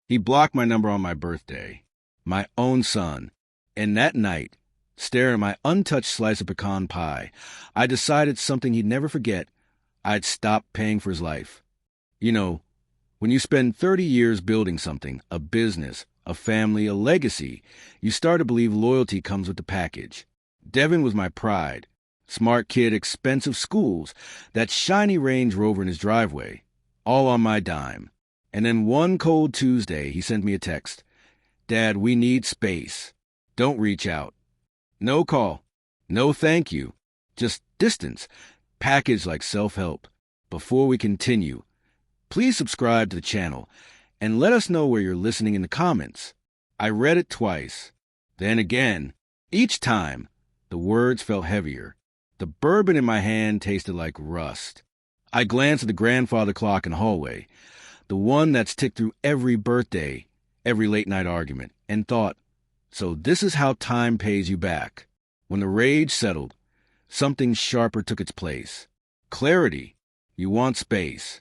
He blocked my number on my birthday, my own son, and that night, staring at my untouched slice of pecan pie, I decided something he'd never forget. I'd stop paying for his life. You know, when you spend 30 years building something, a business, a family, a legacy, you start to believe loyalty comes with the package. Devin was my pride. Smart kid, expensive schools, that shiny Range Rover in his driveway, all on my dime. And then one cold Tuesday, he sent me a text. Dad, we need space. Don't reach out. No call. No thank you. Just distance. Packaged like self-help. Before we continue, please subscribe to the channel and let us know where you're listening in the comments. I read it twice. Then again. Each time, the words felt heavier. The bourbon in my hand tasted like rust. I glanced at the grandfather clock in the hallway, the one that's ticked through every birthday, every late-night argument, and thought, so this is how time pays you back. When the rage settled, something sharper took its place. Clarity. You want space.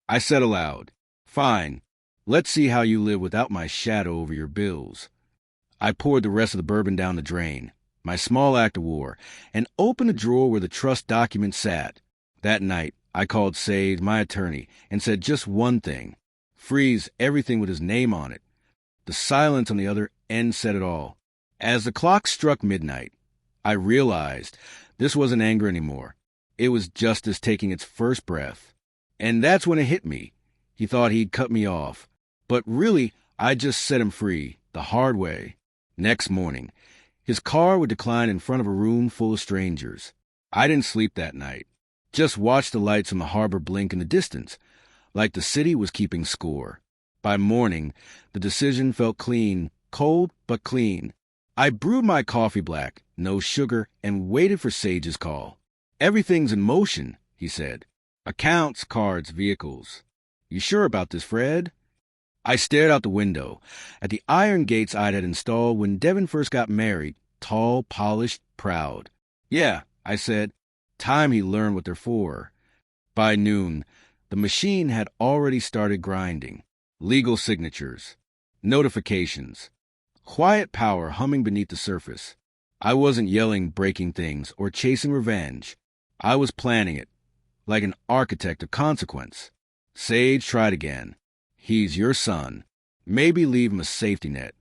I said aloud, fine, let's see how you live without my shadow over your bills. I poured the rest of the bourbon down the drain, my small act of war, and opened the drawer where the trust document sat. That night, I called Sage, my attorney, and said just one thing. Freeze everything with his name on it. The silence on the other end said it all. As the clock struck midnight, I realized this wasn't anger anymore. It was justice taking its first breath. And that's when it hit me. He thought he'd cut me off. But really, I just set him free, the hard way. Next morning, his car would decline in front of a room full of strangers. I didn't sleep that night. Just watched the lights on the harbor blink in the distance, like the city was keeping score. By morning, the decision felt clean, cold but clean. I brewed my coffee black, no sugar, and waited for Sage's call. Everything's in motion, he said. Accounts, cards, vehicles. You sure about this, Fred? I stared out the window at the iron gates I'd had installed when Devin first got married, tall, polished, proud. Yeah, I said. Time he learned what they're for. By noon, the machine had already started grinding. Legal signatures. Notifications. Quiet power humming beneath the surface. I wasn't yelling, breaking things, or chasing revenge. I was planning it, like an architect of consequence. Sage tried again. He's your son. Maybe leave him a safety net.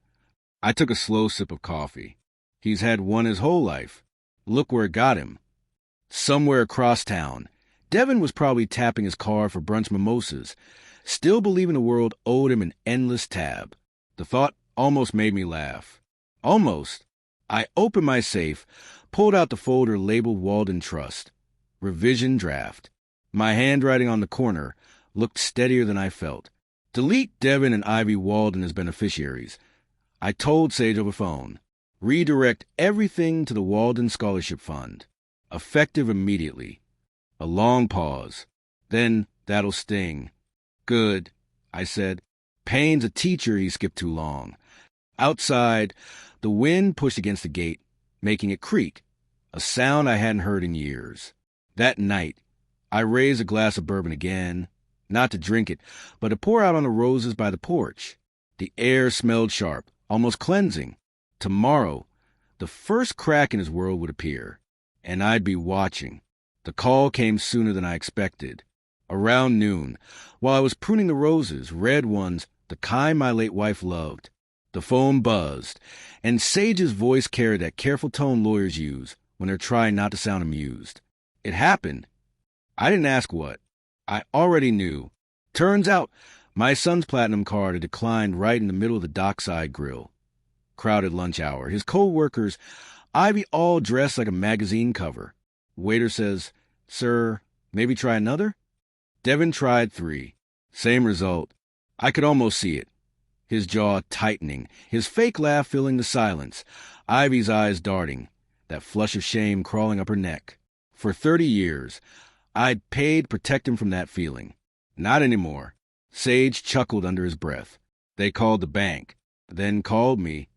I took a slow sip of coffee. He's had one his whole life. Look where it got him. Somewhere across town, Devin was probably tapping his card for brunch mimosas, still believing the world owed him an endless tab. The thought almost made me laugh. Almost. I opened my safe, pulled out the folder labeled Walden Trust. Revision draft. My handwriting on the corner looked steadier than I felt. Delete Devin and Ivy Walden as beneficiaries. I told Sage over phone. Redirect everything to the Walden Scholarship Fund. Effective immediately. A long pause. Then, that'll sting. Good, I said. Payne's a teacher, he skipped too long. Outside, the wind pushed against the gate, making it creak, a sound I hadn't heard in years. That night, I raised a glass of bourbon again, not to drink it, but to pour out on the roses by the porch. The air smelled sharp, almost cleansing. Tomorrow, the first crack in his world would appear, and I'd be watching. The call came sooner than I expected. Around noon, while I was pruning the roses, red ones, the kind my late wife loved, the phone buzzed, and Sage's voice carried that careful tone lawyers use when they're trying not to sound amused. It happened. I didn't ask what. I already knew. Turns out, my son's platinum card had declined right in the middle of the dockside grill. Crowded lunch hour. His co-workers, Ivy all dressed like a magazine cover. Waiter says, "Sir, maybe try another?" Devin tried 3. Same result. I could almost see it. His jaw tightening, his fake laugh filling the silence, Ivy's eyes darting, that flush of shame crawling up her neck. For 30 years, I'd paid to protect him from that feeling. Not anymore. Sage chuckled under his breath. They called the bank, then called me.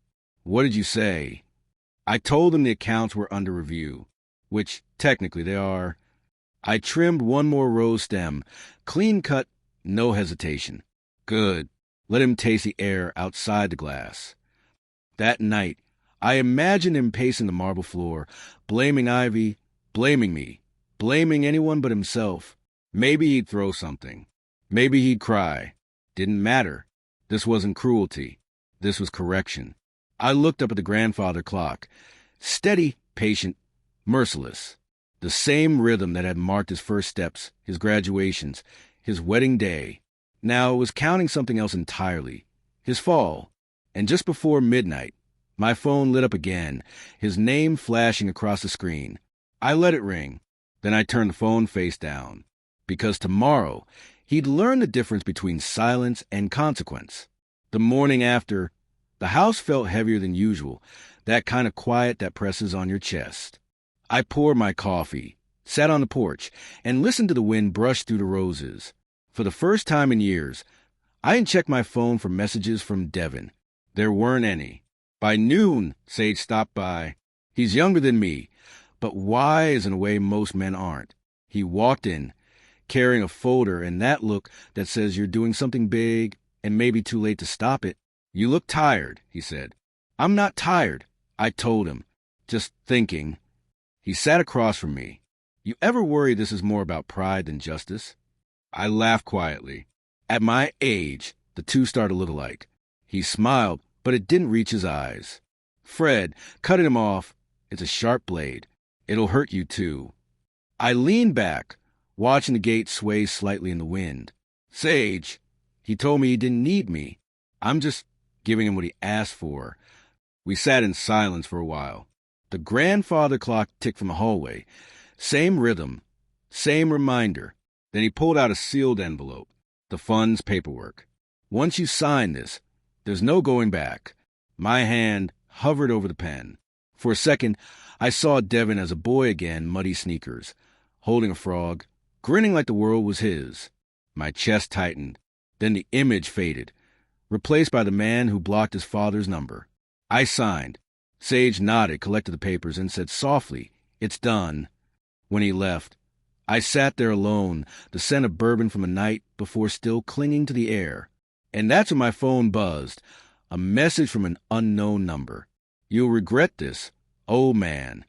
What did you say? I told them the accounts were under review, which technically they are. I trimmed one more rose stem, clean cut, no hesitation. Good. Let him taste the air outside the glass. That night, I imagined him pacing the marble floor, blaming Ivy, blaming me, blaming anyone but himself. Maybe he'd throw something. Maybe he'd cry. Didn't matter. This wasn't cruelty. This was correction. I looked up at the grandfather clock. Steady, patient, merciless. The same rhythm that had marked his first steps, his graduations, his wedding day. Now it was counting something else entirely. His fall. And just before midnight, my phone lit up again, his name flashing across the screen. I let it ring. Then I turned the phone face down. Because tomorrow, he'd learn the difference between silence and consequence. The morning after, the house felt heavier than usual, that kind of quiet that presses on your chest. I poured my coffee, sat on the porch, and listened to the wind brush through the roses. For the first time in years, I didn't check my phone for messages from Devin. There weren't any. By noon, Sage stopped by. He's younger than me, but wise in a way most men aren't. He walked in, carrying a folder and that look that says you're doing something big and maybe too late to stop it. You look tired, he said. I'm not tired, I told him. Just thinking. He sat across from me. You ever worry this is more about pride than justice? I laughed quietly. At my age, the two started a little alike. He smiled, but it didn't reach his eyes. Fred, cutting him off. It's a sharp blade. It'll hurt you too. I leaned back, watching the gate sway slightly in the wind. Sage, he told me he didn't need me. I'm just giving him what he asked for. We sat in silence for a while. The grandfather clock ticked from the hallway. Same rhythm, same reminder. Then he pulled out a sealed envelope, the fund's paperwork. Once you sign this, there's no going back. My hand hovered over the pen. For a second, I saw Devin as a boy again, muddy sneakers, holding a frog, grinning like the world was his. My chest tightened. Then the image faded, replaced by the man who blocked his father's number. I signed. Sage nodded, collected the papers, and said softly, "It's done." When he left, I sat there alone, the scent of bourbon from a night before still clinging to the air. And that's when my phone buzzed, a message from an unknown number. You'll regret this, old man.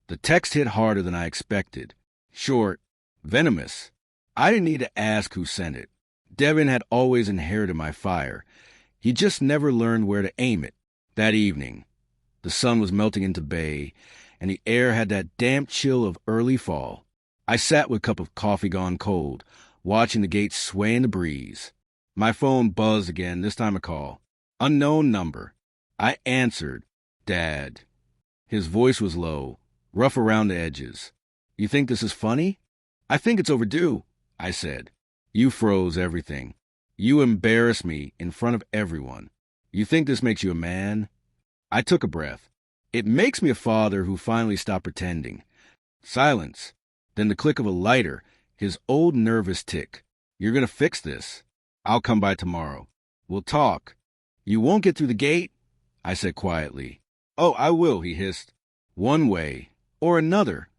The text hit harder than I expected. Short, venomous. I didn't need to ask who sent it. Devin had always inherited my fire. He just never learned where to aim it. That evening, the sun was melting into bay, and the air had that damp chill of early fall. I sat with a cup of coffee gone cold, watching the gate sway in the breeze. My phone buzzed again, this time a call. Unknown number. I answered. Dad. His voice was low, rough around the edges. You think this is funny? I think it's overdue, I said. You froze everything. You embarrassed me in front of everyone. You think this makes you a man? I took a breath. It makes me a father who finally stopped pretending. Silence. Then the click of a lighter, his old nervous tick. You're going to fix this. I'll come by tomorrow. We'll talk. You won't get through the gate? I said quietly. Oh, I will, he hissed. One way or another.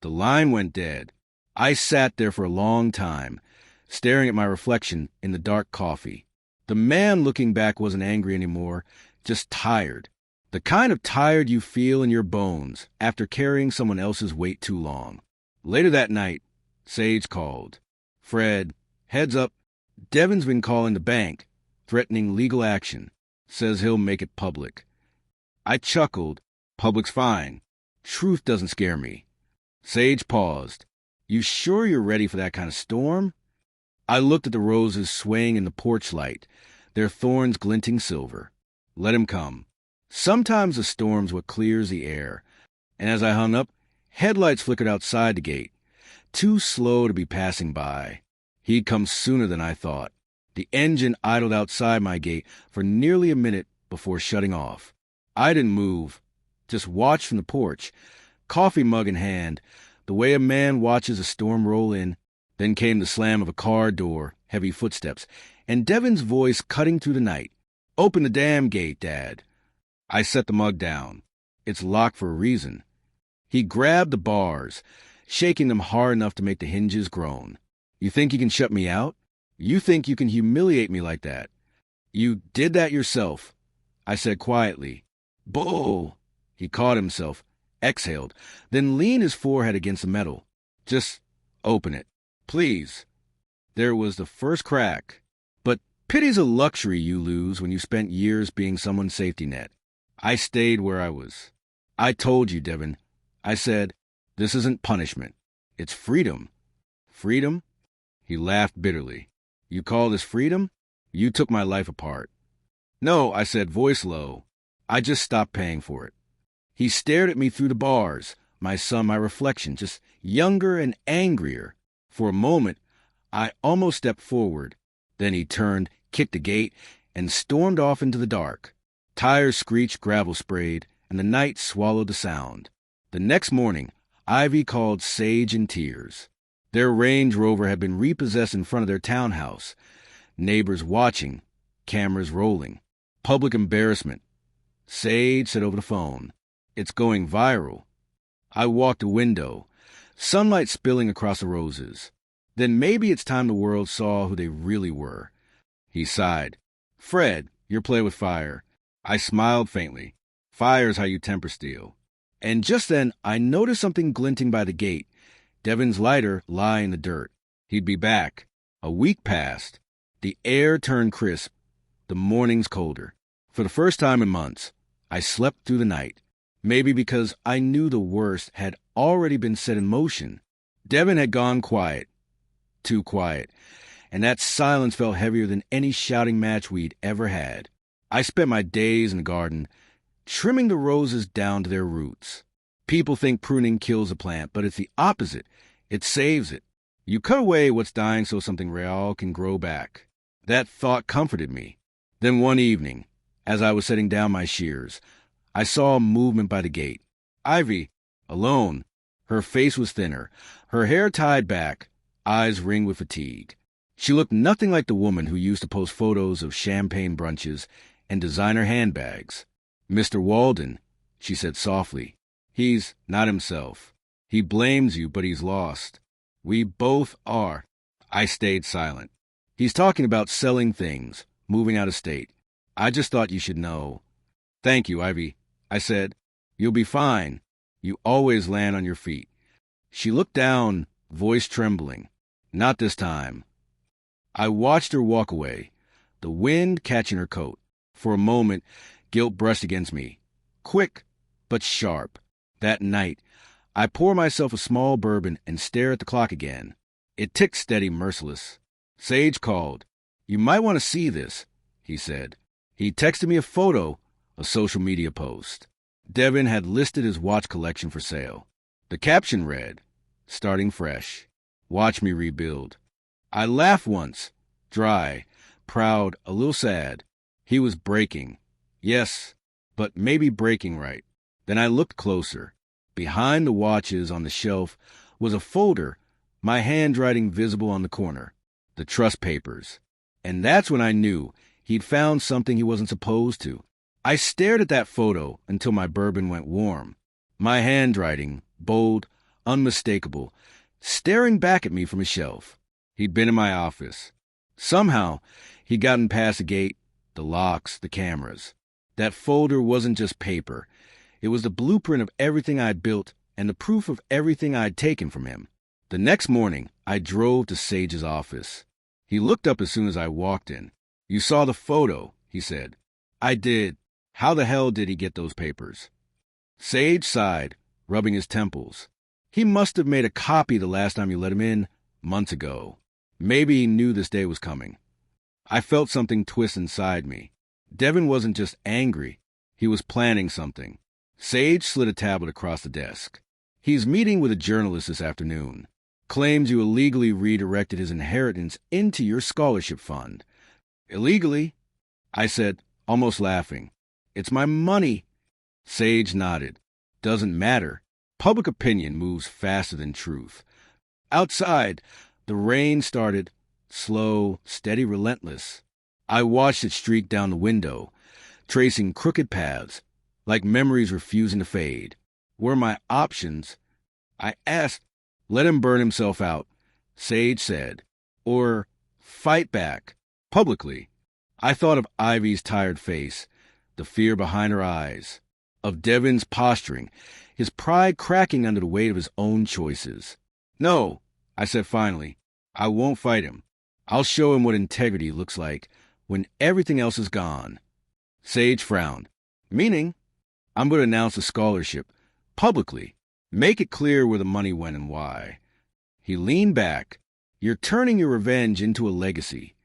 The line went dead. I sat there for a long time, staring at my reflection in the dark coffee. The man looking back wasn't angry anymore, just tired. The kind of tired you feel in your bones after carrying someone else's weight too long. Later that night, Sage called. Fred, heads up, Devin's been calling the bank, threatening legal action. Says he'll make it public. I chuckled. Public's fine. Truth doesn't scare me. Sage paused. You sure you're ready for that kind of storm? I looked at the roses swaying in the porch light, their thorns glinting silver. Let him come. Sometimes the storm's what clears the air. And as I hung up, headlights flickered outside the gate, too slow to be passing by. He'd come sooner than I thought. The engine idled outside my gate for nearly a minute before shutting off. I didn't move, just watched from the porch, coffee mug in hand, the way a man watches a storm roll in. Then came the slam of a car door, heavy footsteps, and Devin's voice cutting through the night. Open the damn gate, Dad. I set the mug down. It's locked for a reason. He grabbed the bars, shaking them hard enough to make the hinges groan. You think you can shut me out? You think you can humiliate me like that? You did that yourself, I said quietly. Bull! He caught himself, exhaled, then leaned his forehead against the metal. Just open it, please. There was the first crack. But pity's a luxury you lose when you spent years being someone's safety net. I stayed where I was. I told you, Devin. I said, this isn't punishment. It's freedom. Freedom? He laughed bitterly. You call this freedom? You took my life apart. No, I said, voice low. I just stopped paying for it. He stared at me through the bars, my son, my reflection, just younger and angrier. For a moment, I almost stepped forward. Then he turned, kicked the gate, and stormed off into the dark. Tires screeched, gravel sprayed, and the night swallowed the sound. The next morning, Ivy called Sage in tears. Their Range Rover had been repossessed in front of their townhouse. Neighbors watching, cameras rolling. Public embarrassment. Sage said over the phone, "It's going viral." I walked the window, sunlight spilling across the roses. Then maybe it's time the world saw who they really were. He sighed. Fred, your play with fire. I smiled faintly. Fire's how you temper steel. And just then, I noticed something glinting by the gate. Devin's lighter lie in the dirt. He'd be back. A week passed. The air turned crisp. The mornings colder. For the first time in months, I slept through the night. Maybe because I knew the worst had already been set in motion. Devin had gone quiet. Too quiet. And that silence felt heavier than any shouting match we'd ever had. I spent my days in the garden, trimming the roses down to their roots. People think pruning kills a plant, but it's the opposite. It saves it. You cut away what's dying so something real can grow back. That thought comforted me. Then one evening, as I was setting down my shears, I saw a movement by the gate. Ivy, alone. Her face was thinner, her hair tied back, eyes ringed with fatigue. She looked nothing like the woman who used to post photos of champagne brunches and designer handbags. Mr. Walden, she said softly. He's not himself. He blames you, but he's lost. We both are. I stayed silent. He's talking about selling things, moving out of state. I just thought you should know. Thank you, Ivy, I said. You'll be fine. You always land on your feet. She looked down, voice trembling. Not this time. I watched her walk away, the wind catching her coat. For a moment, guilt brushed against me. Quick, but sharp. That night, I pour myself a small bourbon and stare at the clock again. It ticked steady, merciless. Sage called. You might want to see this, he said. He texted me a photo, a social media post. Devin had listed his watch collection for sale. The caption read, starting fresh. Watch me rebuild. I laughed once, dry, proud, a little sad. He was breaking. Yes, but maybe breaking right. Then I looked closer. Behind the watches on the shelf was a folder, my handwriting visible on the corner. The trust papers. And that's when I knew he'd found something he wasn't supposed to. I stared at that photo until my bourbon went warm. My handwriting, bold, unmistakable, staring back at me from his shelf. He'd been in my office. Somehow, he'd gotten past the gate, the locks, the cameras. That folder wasn't just paper. It was the blueprint of everything I'd built and the proof of everything I'd taken from him. The next morning, I drove to Sage's office. He looked up as soon as I walked in. You saw the photo, he said. I did. How the hell did he get those papers? Sage sighed, rubbing his temples. He must have made a copy the last time you let him in, months ago. Maybe he knew this day was coming. I felt something twist inside me. Devin wasn't just angry. He was planning something. Sage slid a tablet across the desk. He's meeting with a journalist this afternoon. Claims you illegally redirected his inheritance into your scholarship fund. Illegally? I said, almost laughing. It's my money. Sage nodded. Doesn't matter. Public opinion moves faster than truth. Outside, the rain started, slow, steady, relentless. I watched it streak down the window, tracing crooked paths, like memories refusing to fade. Were my options? I asked, let him burn himself out, Sage said, or fight back, publicly. I thought of Ivy's tired face, the fear behind her eyes, of Devin's posturing, his pride cracking under the weight of his own choices. No, I said finally, I won't fight him. I'll show him what integrity looks like when everything else is gone. Sage frowned. Meaning, I'm going to announce a scholarship, publicly. Make it clear where the money went and why. He leaned back. You're turning your revenge into a legacy.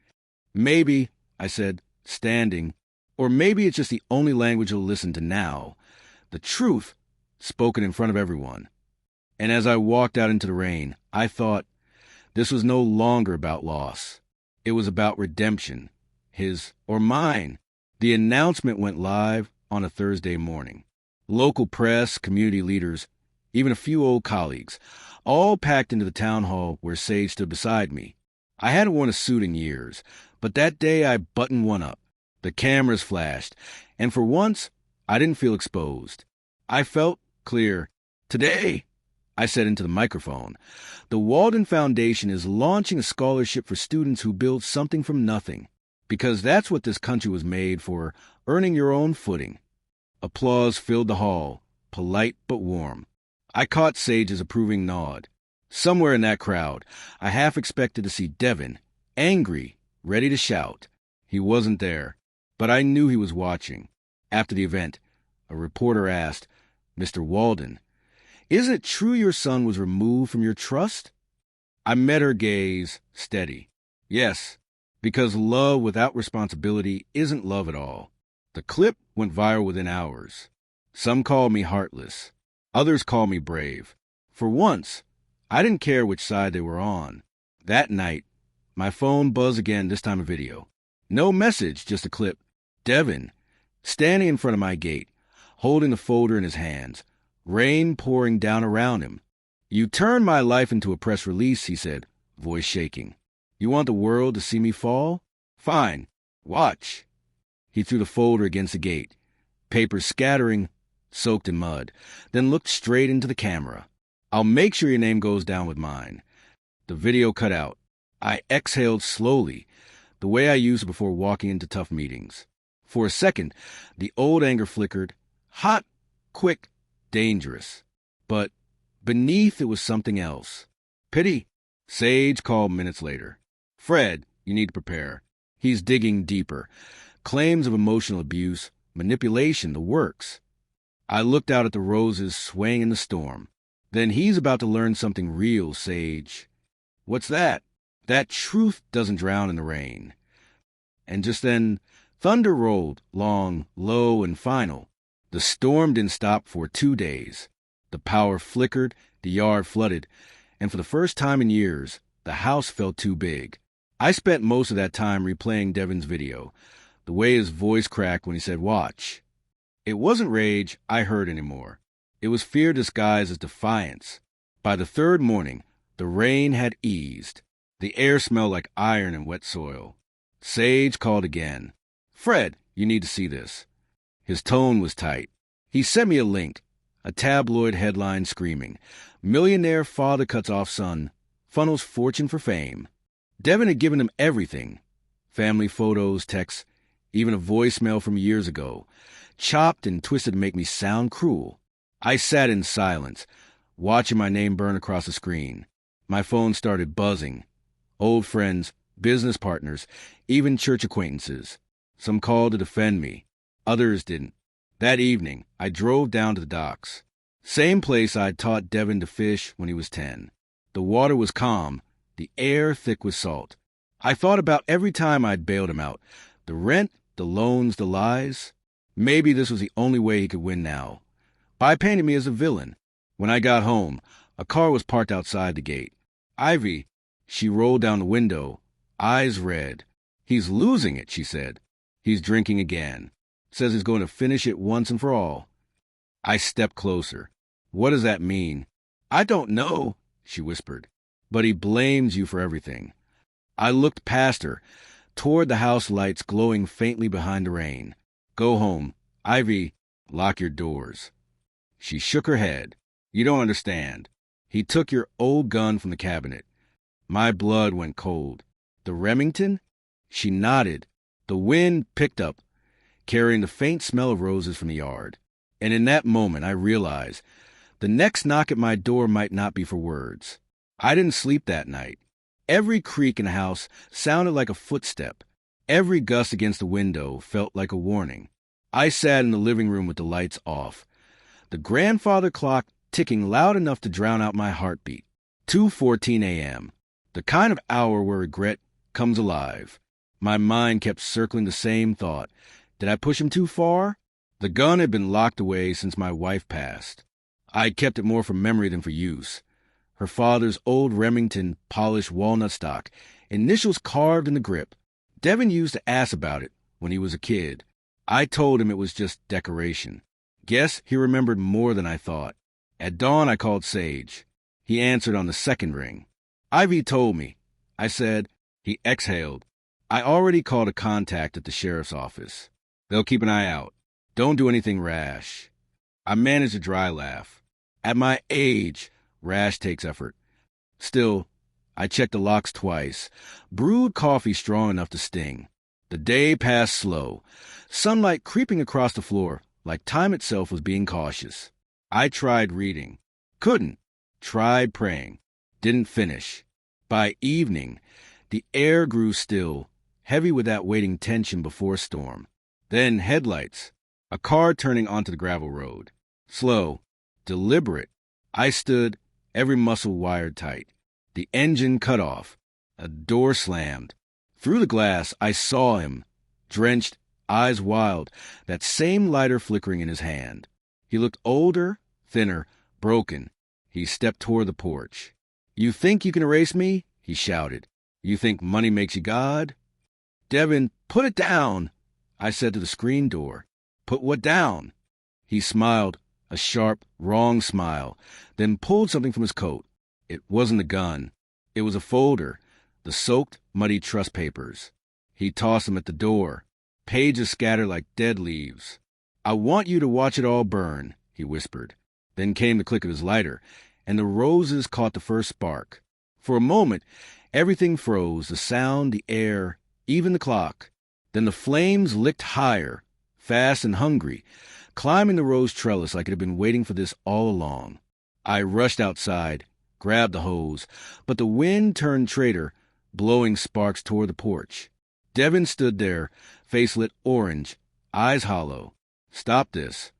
Maybe, I said, standing, or maybe it's just the only language you'll listen to now. The truth, spoken in front of everyone. And as I walked out into the rain, I thought, this was no longer about loss. It was about redemption. His or mine. The announcement went live on a Thursday morning. Local press, community leaders, even a few old colleagues, all packed into the town hall where Sage stood beside me. I hadn't worn a suit in years, but that day I buttoned one up. The cameras flashed, and for once, I didn't feel exposed. I felt clear. Today, I said into the microphone, the Walden Foundation is launching a scholarship for students who build something from nothing, because that's what this country was made for, earning your own footing. Applause filled the hall, polite but warm. I caught Sage's approving nod. Somewhere in that crowd, I half expected to see Devin, angry, ready to shout. He wasn't there, but I knew he was watching. After the event, a reporter asked, Mr. Walden, isn't it true your son was removed from your trust? I met her gaze, steady. Yes, because love without responsibility isn't love at all. The clip went viral within hours. Some called me heartless. Others called me brave. For once, I didn't care which side they were on. That night, my phone buzzed again, this time a video. No message, just a clip. Devin, standing in front of my gate, holding the folder in his hands, rain pouring down around him. You turned my life into a press release, he said, voice shaking. You want the world to see me fall? Fine. Watch. He threw the folder against the gate, paper scattering, soaked in mud, then looked straight into the camera. I'll make sure your name goes down with mine. The video cut out. I exhaled slowly, the way I used before walking into tough meetings. For a second, the old anger flickered, hot, quick, dangerous. But beneath it was something else. Pity. Sage called minutes later. Fred, you need to prepare. He's digging deeper. Claims of emotional abuse, manipulation, the works. I looked out at the roses swaying in the storm. Then he's about to learn something real, Sage. What's that? That truth doesn't drown in the rain. And just then, thunder rolled, long, low, and final. The storm didn't stop for 2 days. The power flickered, the yard flooded, and for the first time in years, the house felt too big. I spent most of that time replaying Devin's video, the way his voice cracked when he said, watch. It wasn't rage I heard anymore. It was fear disguised as defiance. By the third morning, the rain had eased. The air smelled like iron and wet soil. Sage called again. Fred, you need to see this. His tone was tight. He sent me a link, a tabloid headline screaming, millionaire father cuts off son, funnels fortune for fame. Devin had given him everything. Family photos, texts, even a voicemail from years ago, chopped and twisted to make me sound cruel. I sat in silence, watching my name burn across the screen. My phone started buzzing. Old friends, business partners, even church acquaintances. Some called to defend me. Others didn't. That evening, I drove down to the docks. Same place I'd taught Devin to fish when he was 10. The water was calm, the air thick with salt. I thought about every time I'd bailed him out. The rent, the loans, the lies. Maybe this was the only way he could win now. By painting me as a villain. When I got home, a car was parked outside the gate. Ivy, she rolled down the window, eyes red. He's losing it, she said. He's drinking again. Says he's going to finish it once and for all. I stepped closer. What does that mean? I don't know, she whispered. But he blames you for everything. I looked past her, toward the house lights glowing faintly behind the rain. Go home. Ivy, lock your doors. She shook her head. You don't understand. He took your old gun from the cabinet. My blood went cold. The Remington? She nodded. The wind picked up, carrying the faint smell of roses from the yard. And in that moment, I realized the next knock at my door might not be for words. I didn't sleep that night. Every creak in the house sounded like a footstep. Every gust against the window felt like a warning. I sat in the living room with the lights off, the grandfather clock ticking loud enough to drown out my heartbeat. 2:14 a.m., the kind of hour where regret comes alive. My mind kept circling the same thought. Did I push him too far? The gun had been locked away since my wife passed. I kept it more for memory than for use. Her father's old Remington polished walnut stock, initials carved in the grip. Devin used to ask about it when he was a kid. I told him it was just decoration. Guess he remembered more than I thought. At dawn, I called Sage. He answered on the second ring. Ivy told me. I said. He exhaled. I already called a contact at the sheriff's office. They'll keep an eye out. Don't do anything rash. I managed a dry laugh. At my age, rash takes effort. Still, I checked the locks twice. Brewed coffee strong enough to sting. The day passed slow. Sunlight creeping across the floor, like time itself was being cautious. I tried reading. Couldn't. Tried praying. Didn't finish. By evening, the air grew still, heavy with that waiting tension before storm. Then headlights. A car turning onto the gravel road. Slow. Deliberate. I stood, every muscle wired tight. The engine cut off. A door slammed. Through the glass, I saw him, drenched, eyes wild, that same lighter flickering in his hand. He looked older, thinner, broken. He stepped toward the porch. You think you can erase me? He shouted. You think money makes you God? Devin, put it down, I said to the screen door. Put what down? He smiled, a sharp, wrong smile, then pulled something from his coat. It wasn't a gun. It was a folder, the soaked, muddy trust papers. He tossed them at the door. Pages scattered like dead leaves. I want you to watch it all burn, he whispered. Then came the click of his lighter, and the roses caught the first spark. For a moment, everything froze, the sound, the air, even the clock. Then the flames licked higher, fast and hungry, climbing the rose trellis like it had been waiting for this all along. I rushed outside, grabbed the hose, but the wind turned traitor, blowing sparks toward the porch. Devin stood there, face lit orange, eyes hollow. Stop this.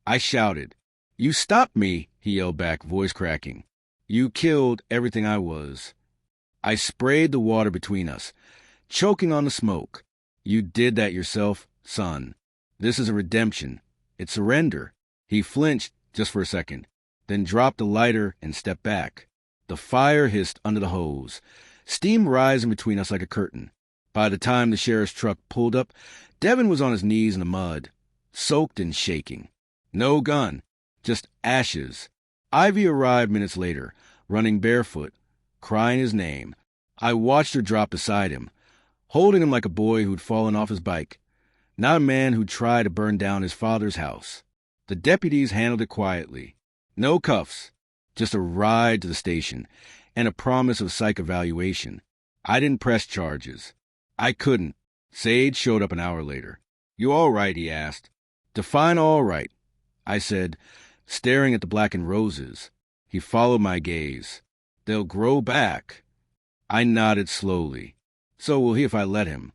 I shouted. You stopped me, he yelled back, voice cracking. You killed everything I was. I sprayed the water between us, choking on the smoke. You did that yourself, son. This is a redemption. It's surrender. He flinched just for a second, then dropped the lighter and stepped back. The fire hissed under the hose, steam rising between us like a curtain. By the time the sheriff's truck pulled up, Devin was on his knees in the mud, soaked and shaking. No gun, just ashes. Ivy arrived minutes later, running barefoot, crying his name. I watched her drop beside him, holding him like a boy who'd fallen off his bike, not a man who'd tried to burn down his father's house. The deputies handled it quietly. No cuffs, just a ride to the station and a promise of psych evaluation. I didn't press charges. I couldn't. Sage showed up an hour later. You all right? He asked. Define all right, I said, staring at the blackened roses. He followed my gaze. They'll grow back. I nodded slowly. So will he if I let him.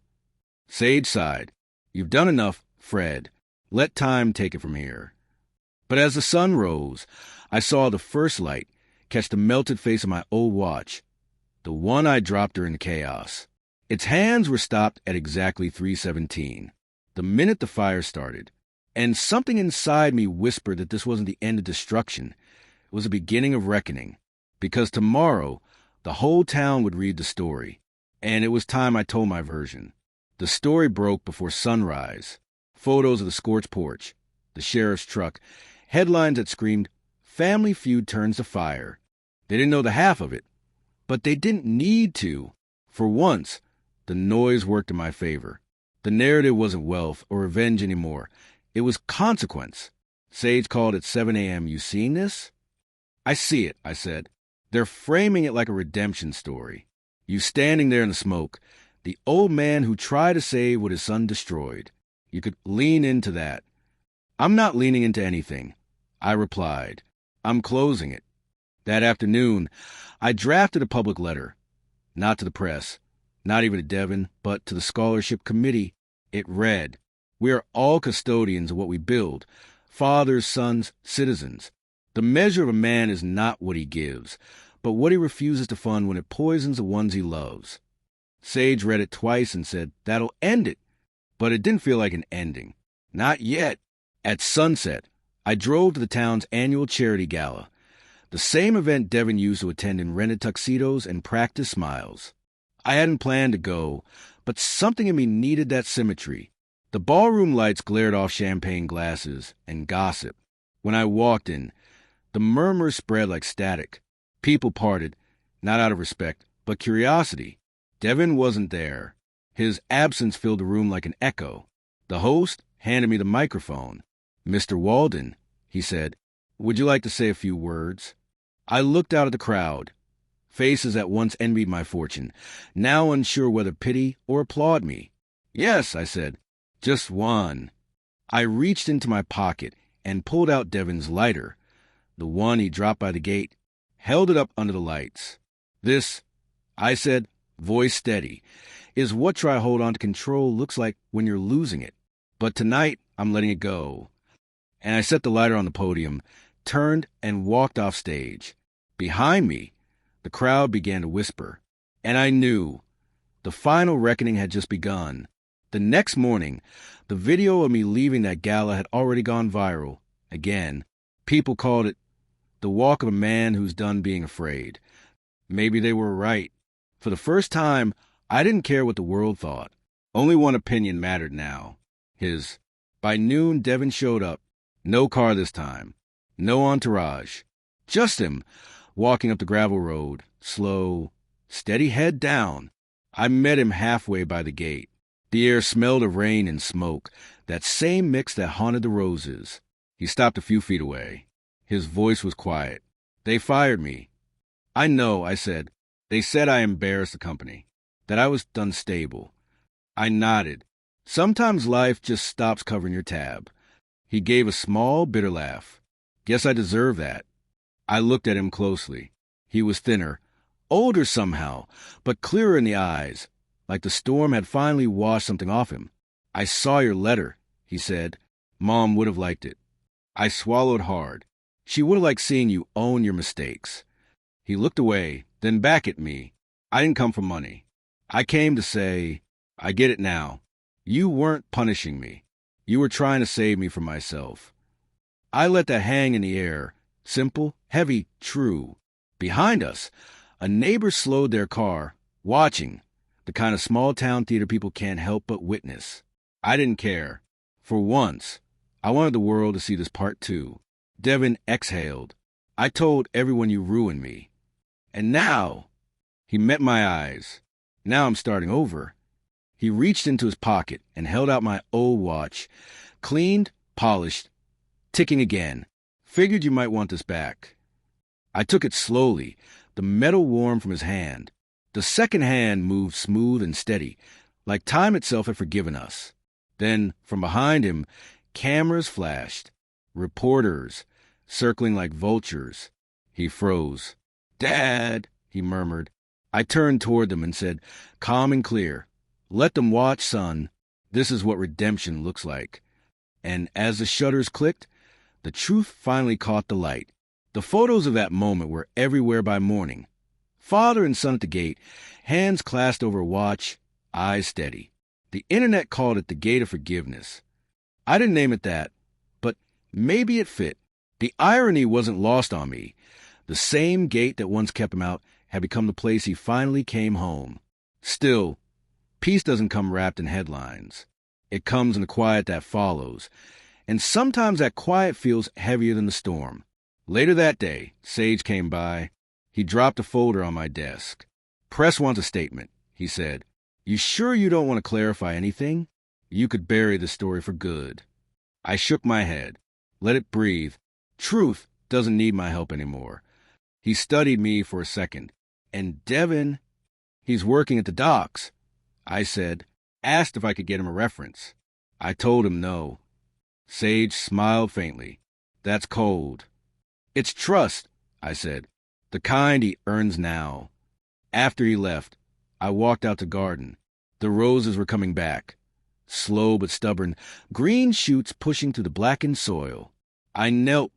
Sage sighed. You've done enough, Fred. Let time take it from here. But as the sun rose, I saw the first light catch the melted face of my old watch, the one I dropped during the chaos. Its hands were stopped at exactly 3:17, the minute the fire started. And something inside me whispered that this wasn't the end of destruction. It was the beginning of reckoning. Because tomorrow, the whole town would read the story. And it was time I told my version. The story broke before sunrise. Photos of the scorched porch, the sheriff's truck, headlines that screamed, Family Feud turns to fire. They didn't know the half of it. But they didn't need to. For once, the noise worked in my favor. The narrative wasn't wealth or revenge anymore. It was consequence. Sage called at 7 a.m. You seen this? I see it, I said. They're framing it like a redemption story. You standing there in the smoke, The old man who tried to save what his son destroyed. You could lean into that. I'm not leaning into anything, I replied. I'm closing it. That afternoon, I drafted a public letter. Not to the press, not even to Devin, but to the scholarship committee. It read, "We are all custodians of what we build, fathers, sons, citizens. The measure of a man is not what he gives, but what he refuses to fund when it poisons the ones he loves." Sage read it twice and said, "That'll end it." But it didn't feel like an ending. Not yet. At sunset, I drove to the town's annual charity gala, the same event Devin used to attend in rented tuxedos and practice smiles. I hadn't planned to go, but something in me needed that symmetry. The ballroom lights glared off champagne glasses and gossip. When I walked in, the murmurs spread like static. People parted, not out of respect, but curiosity. Devin wasn't there. His absence filled the room like an echo. The host handed me the microphone. "Mr. Walden," he said, "would you like to say a few words?" I looked out at the crowd. Faces that once envied my fortune, now unsure whether pity or applaud me. "Yes," I said, "just one." I reached into my pocket and pulled out Devin's lighter, the one he dropped by the gate, held it up under the lights. "This," I said, voice steady, "is what try hold on to control looks like when you're losing it. But tonight, I'm letting it go." And I set the lighter on the podium, turned, and walked off stage. Behind me, the crowd began to whisper, and I knew the final reckoning had just begun. The next morning, the video of me leaving that gala had already gone viral. Again, people called it the walk of a man who's done being afraid. Maybe they were right. For the first time, I didn't care what the world thought. Only one opinion mattered now. His. By noon, Devin showed up. No car this time. No entourage. Just him, walking up the gravel road, slow, steady head down. I met him halfway by the gate. The air smelled of rain and smoke, that same mix that haunted the roses. He stopped a few feet away. His voice was quiet. "They fired me." "I know," I said. "They said I embarrassed the company, that I was unstable." I nodded. Sometimes life just stops covering your tab. He gave a small, bitter laugh. "Guess I deserve that." I looked at him closely. He was thinner, older somehow, but clearer in the eyes, like the storm had finally washed something off him. "I saw your letter," he said. "Mom would have liked it." I swallowed hard. She would have liked seeing you own your mistakes. He looked away, then back at me. "I didn't come for money. I came to say, I get it now. You weren't punishing me. You were trying to save me from myself." I let that hang in the air. Simple, heavy, true. Behind us, a neighbor slowed their car, watching, the kind of small-town theater people can't help but witness. I didn't care. For once, I wanted the world to see this part too. Devin exhaled. "I told everyone you ruined me. And now," he met my eyes. "Now I'm starting over." He reached into his pocket and held out my old watch, cleaned, polished, ticking again. "Figured you might want this back." I took it slowly, the metal warm from his hand. The second hand moved smooth and steady, like time itself had forgiven us. Then, from behind him, cameras flashed. Reporters, circling like vultures. He froze. "Dad," he murmured. I turned toward them and said, calm and clear, "Let them watch, son. This is what redemption looks like." And as the shutters clicked, the truth finally caught the light. The photos of that moment were everywhere by morning. Father and son at the gate, hands clasped over a watch, eyes steady. The internet called it the Gate of Forgiveness. I didn't name it that, but maybe it fit. The irony wasn't lost on me. The same gate that once kept him out had become the place he finally came home. Still, peace doesn't come wrapped in headlines. It comes in the quiet that follows. And sometimes that quiet feels heavier than the storm. Later that day, Sage came by. He dropped a folder on my desk. "Press wants a statement," he said. "You sure you don't want to clarify anything? You could bury the story for good." I shook my head. Let it breathe. Truth doesn't need my help anymore. He studied me for a second. "And Devin, he's working at the docks." I said, asked if I could get him a reference. I told him no. Sage smiled faintly. That's cold. It's trust, I said, the kind he earns now. After he left, I walked out to garden. The roses were coming back, slow but stubborn, green shoots pushing through the blackened soil. I knelt,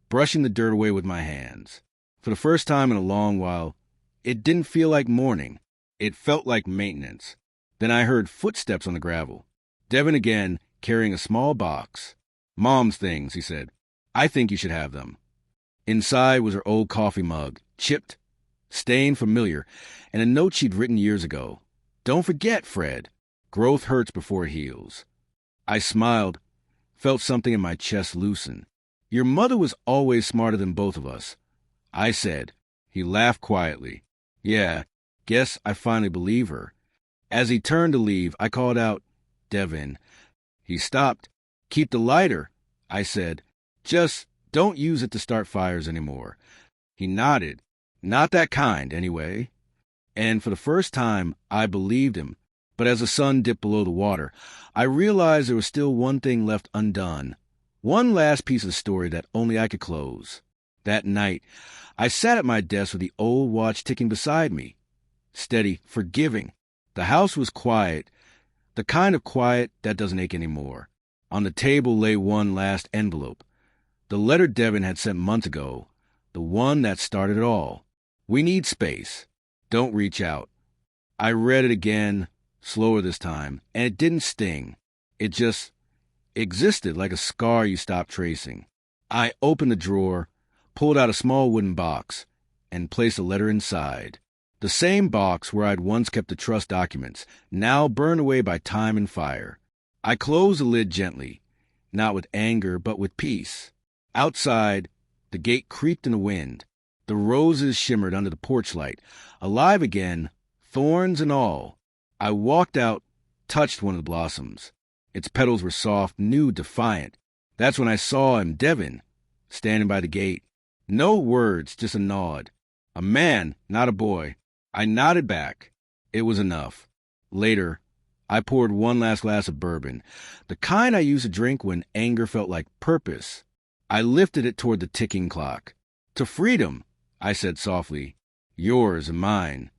brushing the dirt away with my hands. For the first time in a long while, it didn't feel like mourning. It felt like maintenance. Then I heard footsteps on the gravel. Devin again, carrying a small box. Mom's things, he said. I think you should have them. Inside was her old coffee mug, chipped, stained familiar, and a note she'd written years ago. Don't forget, Fred. Growth hurts before it heals. I smiled, felt something in my chest loosen. Your mother was always smarter than both of us, I said. He laughed quietly. Yeah, guess I finally believe her. As he turned to leave, I called out, Devin. He stopped. Keep the lighter, I said. Just don't use it to start fires anymore. He nodded. Not that kind, anyway. And for the first time, I believed him. But as the sun dipped below the water, I realized there was still one thing left undone. One last piece of the story that only I could close. That night, I sat at my desk with the old watch ticking beside me. Steady, forgiving. The house was quiet, the kind of quiet that doesn't ache anymore. On the table lay one last envelope. The letter Devin had sent months ago. The one that started it all. We need space. Don't reach out. I read it again, slower this time, and it didn't sting. It just existed like a scar you stopped tracing. I opened the drawer, pulled out a small wooden box, and placed a letter inside. The same box where I'd once kept the trust documents, now burned away by time and fire. I closed the lid gently, not with anger, but with peace. Outside, the gate creaked in the wind. The roses shimmered under the porch light, alive again, thorns and all. I walked out, touched one of the blossoms. Its petals were soft, new, defiant. That's when I saw him, Devin, standing by the gate. No words, just a nod. A man, not a boy. I nodded back. It was enough. Later, I poured one last glass of bourbon, the kind I used to drink when anger felt like purpose. I lifted it toward the ticking clock. To freedom, I said softly. Yours and mine.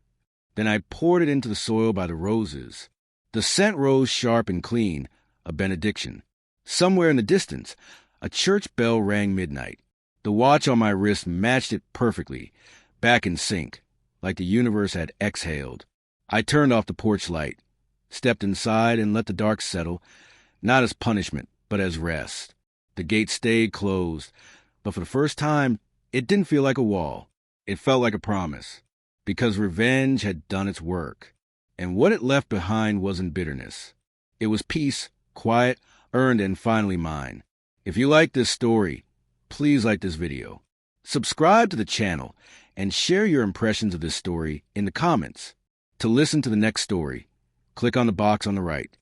Then I poured it into the soil by the roses. The scent rose sharp and clean, a benediction. Somewhere in the distance, a church bell rang midnight. The watch on my wrist matched it perfectly, back in sync, like the universe had exhaled. I turned off the porch light, stepped inside and let the dark settle, not as punishment, but as rest. The gate stayed closed, but for the first time, it didn't feel like a wall. It felt like a promise, because revenge had done its work. And what it left behind wasn't bitterness. It was peace, quiet, earned, and finally mine. If you like this story, please like this video. Subscribe to the channel and share your impressions of this story in the comments. To listen to the next story, click on the box on the right.